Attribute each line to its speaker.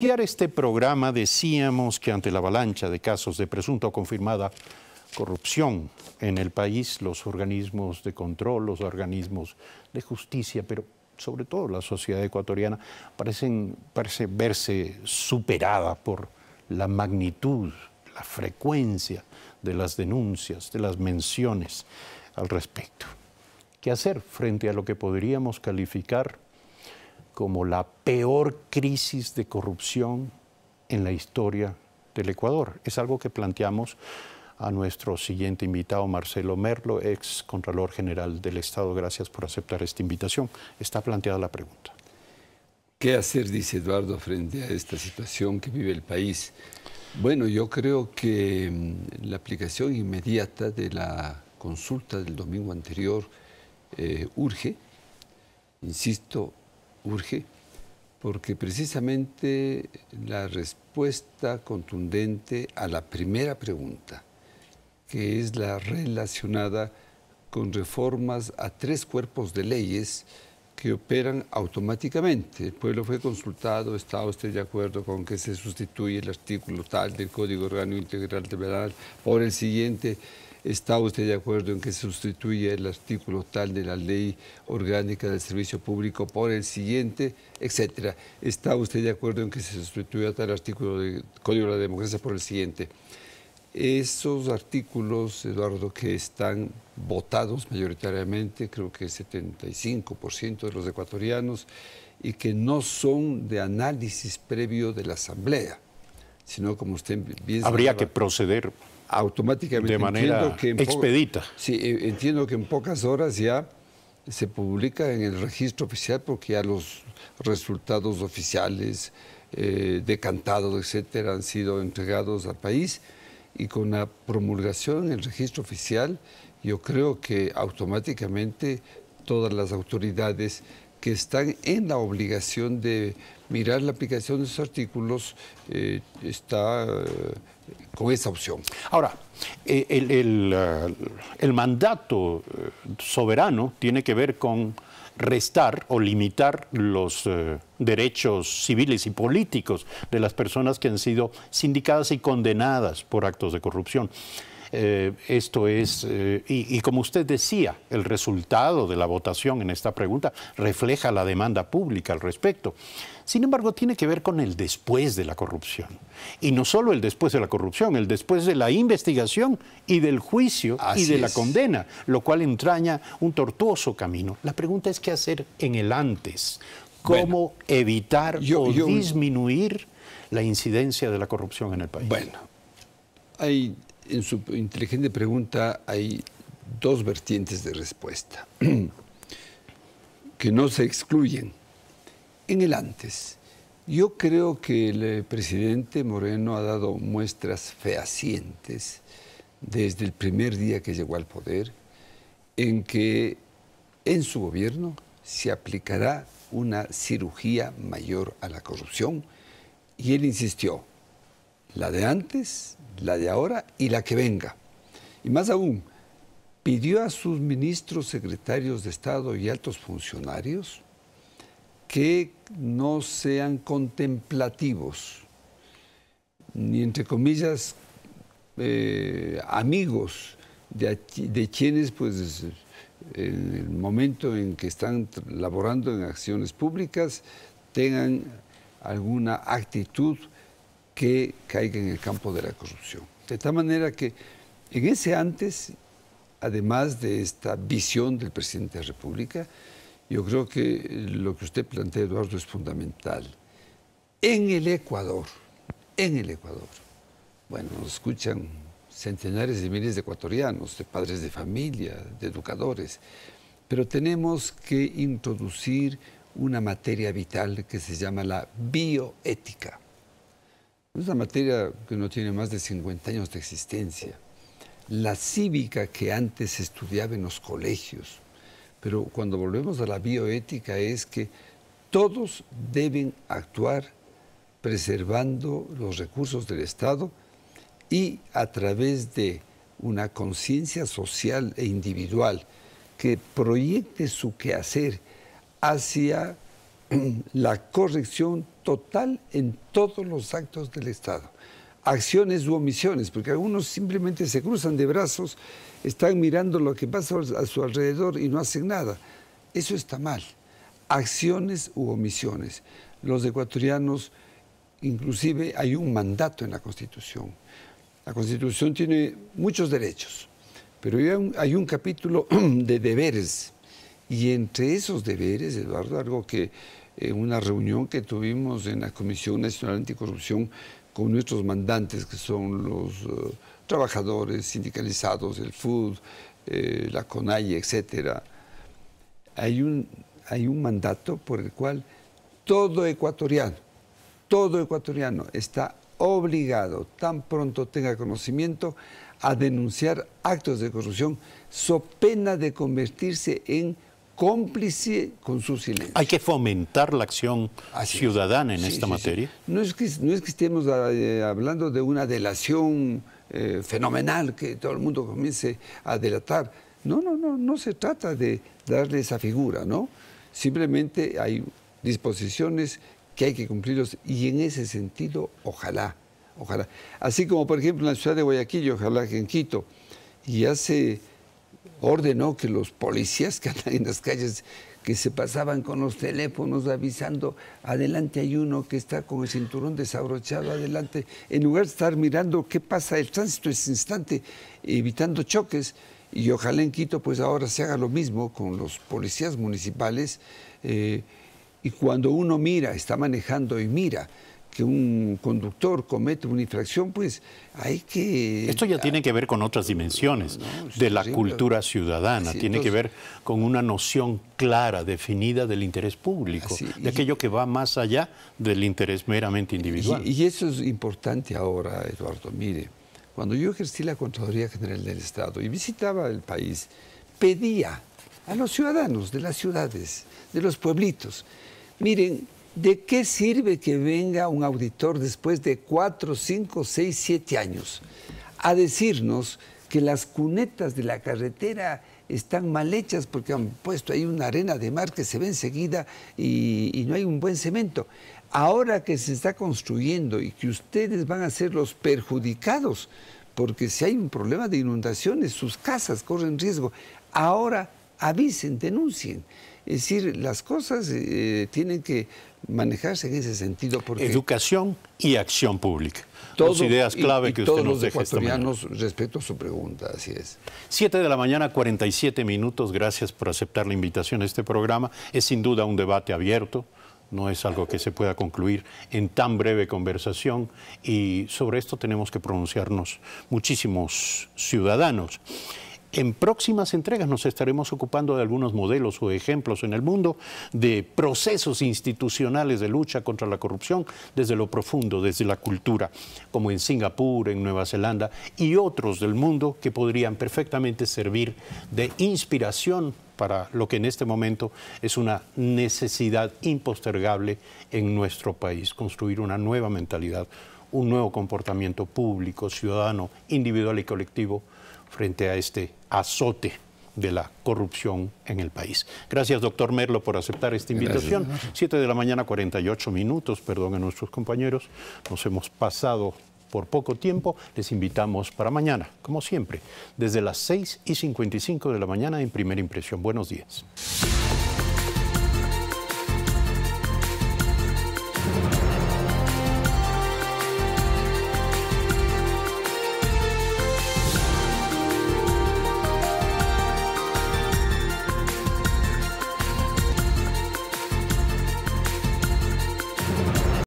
Speaker 1: Iniciar este programa decíamos que ante la avalancha de casos de presunta o confirmada corrupción en el país, los organismos de control, los organismos de justicia, pero sobre todo la sociedad ecuatoriana, parece verse superada por la magnitud, la frecuencia de las denuncias, de las menciones al respecto. ¿Qué hacer frente a lo que podríamos calificar como la peor crisis de corrupción en la historia del Ecuador? Es algo que planteamos a nuestro siguiente invitado, Marcelo Merlo, ex Contralor General del Estado. Gracias por aceptar esta invitación. Está planteada la pregunta.
Speaker 2: ¿Qué hacer, dice Eduardo, frente a esta situación que vive el país? Bueno, yo creo que la aplicación inmediata de la consulta del domingo anterior urge, insisto, urge, porque precisamente la respuesta contundente a la primera pregunta, que es la relacionada con reformas a 3 cuerpos de leyes que operan automáticamente. El pueblo fue consultado, ¿está usted de acuerdo con que se sustituye el artículo tal del Código Orgánico Integral de Penal por el siguiente? ¿Está usted de acuerdo en que se sustituye el artículo tal de la Ley Orgánica del Servicio Público por el siguiente, etcétera? ¿Está usted de acuerdo en que se sustituya tal artículo del Código de la Democracia por el siguiente? Esos artículos, Eduardo, que están votados mayoritariamente, creo que el 75% de los ecuatorianos, y que no son de análisis previo de la Asamblea, sino como usted bien
Speaker 1: Habría que proceder
Speaker 2: automáticamente
Speaker 1: de manera expedita.
Speaker 2: Sí, entiendo que en pocas horas ya se publica en el registro oficial, porque ya los resultados oficiales, decantados, etcétera, han sido entregados al país, y con la promulgación en el registro oficial, yo creo que automáticamente todas las autoridades que están en la obligación de mirar la aplicación de esos artículos está con esa opción.
Speaker 1: Ahora, el mandato soberano tiene que ver con restar o limitar los derechos civiles y políticos de las personas que han sido sindicadas y condenadas por actos de corrupción. Esto es, y como usted decía, el resultado de la votación en esta pregunta refleja la demanda pública al respecto. Sin embargo, tiene que ver con el después de la corrupción. Y no solo el después de la corrupción, el después de la investigación y del juicio y de la condena, lo cual entraña un tortuoso camino. La pregunta es qué hacer en el antes. ¿Cómo evitar o disminuir la incidencia de la corrupción en el país?
Speaker 2: Bueno, en su inteligente pregunta hay 2 vertientes de respuesta que no se excluyen. En el antes, yo creo que el presidente Moreno ha dado muestras fehacientes desde el primer día que llegó al poder, en que en su gobierno se aplicará una cirugía mayor a la corrupción, y él insistió, la de antes, la de ahora y la que venga. Y más aún, pidió a sus ministros, secretarios de Estado y altos funcionarios que no sean contemplativos, ni entre comillas amigos de quienes, pues, en el momento en que están laborando en acciones públicas, tengan alguna actitud que caiga en el campo de la corrupción. De tal manera que en ese antes, además de esta visión del presidente de la República, yo creo que lo que usted plantea, Eduardo, es fundamental. En el Ecuador, bueno, nos escuchan centenares de miles de ecuatorianos, de padres de familia, de educadores, pero tenemos que introducir una materia vital que se llama la bioética. Es una materia que no tiene más de 50 años de existencia. La cívica que antes se estudiaba en los colegios, pero cuando volvemos a la bioética es que todos deben actuar preservando los recursos del Estado y a través de una conciencia social e individual que proyecte su quehacer hacia la corrección total en todos los actos del Estado. Acciones u omisiones, porque algunos simplemente se cruzan de brazos, están mirando lo que pasa a su alrededor y no hacen nada. Eso está mal. Acciones u omisiones. Los ecuatorianos, inclusive hay un mandato en la Constitución. La Constitución tiene muchos derechos, pero hay un capítulo de deberes. Y entre esos deberes, Eduardo, algo que en una reunión que tuvimos en la Comisión Nacional Anticorrupción con nuestros mandantes, que son los trabajadores sindicalizados, el FUD, la CONAIE, etcétera, hay un mandato por el cual todo ecuatoriano está obligado, tan pronto tenga conocimiento, a denunciar actos de corrupción, so pena de convertirse en cómplice con su silencio.
Speaker 1: Hay que fomentar la acción ciudadana en esta materia.
Speaker 2: Sí. No es que estemos hablando de una delación fenomenal, que todo el mundo comience a delatar. No se trata de darle esa figura, ¿no? Simplemente hay disposiciones que hay que cumplirlos y en ese sentido, ojalá. Así como, por ejemplo, en la ciudad de Guayaquil, ojalá que en Quito, ya se ordenó que los policías que andan en las calles, que se pasaban con los teléfonos avisando, adelante hay uno que está con el cinturón desabrochado, adelante, en lugar de estar mirando qué pasa el tránsito ese instante, evitando choques, y ojalá en Quito pues ahora se haga lo mismo con los policías municipales, y cuando uno está manejando y mira que un conductor comete una infracción, pues hay que...
Speaker 1: Esto ya tiene que ver con otras dimensiones de la cultura ciudadana, tiene que ver con una noción clara, definida del interés público, de aquello que va más allá del interés meramente individual.
Speaker 2: Y eso es importante ahora, Eduardo. Mire, cuando yo ejercí la Contraloría General del Estado y visitaba el país, pedía a los ciudadanos de las ciudades, de los pueblitos, miren, ¿de qué sirve que venga un auditor después de 4, 5, 6, 7 años a decirnos que las cunetas de la carretera están mal hechas porque han puesto ahí una arena de mar que se ve enseguida y no hay un buen cemento? Ahora que se está construyendo y que ustedes van a ser los perjudicados, porque si hay un problema de inundaciones, sus casas corren riesgo, ahora avisen, denuncien. Es decir, las cosas tienen que manejarse en ese sentido. Porque
Speaker 1: educación y acción pública. Dos ideas clave que usted nos deja esta mañana.
Speaker 2: Todos los ecuatorianos, respecto a su pregunta, así es.
Speaker 1: 7 de la mañana, 47 minutos. Gracias por aceptar la invitación a este programa. Es sin duda un debate abierto. No es algo que se pueda concluir en tan breve conversación. Y sobre esto tenemos que pronunciarnos muchísimos ciudadanos. En próximas entregas nos estaremos ocupando de algunos modelos o ejemplos en el mundo de procesos institucionales de lucha contra la corrupción desde lo profundo, desde la cultura, como en Singapur, en Nueva Zelanda y otros del mundo que podrían perfectamente servir de inspiración para lo que en este momento es una necesidad impostergable en nuestro país, construir una nueva mentalidad, un nuevo comportamiento público, ciudadano, individual y colectivo frente a este azote de la corrupción en el país. Gracias, doctor Merlo, por aceptar esta invitación. Gracias. 7 de la mañana, 48 minutos, perdón a nuestros compañeros. Nos hemos pasado por poco tiempo. Les invitamos para mañana, como siempre, desde las 6:55 de la mañana en Primera Impresión. Buenos días.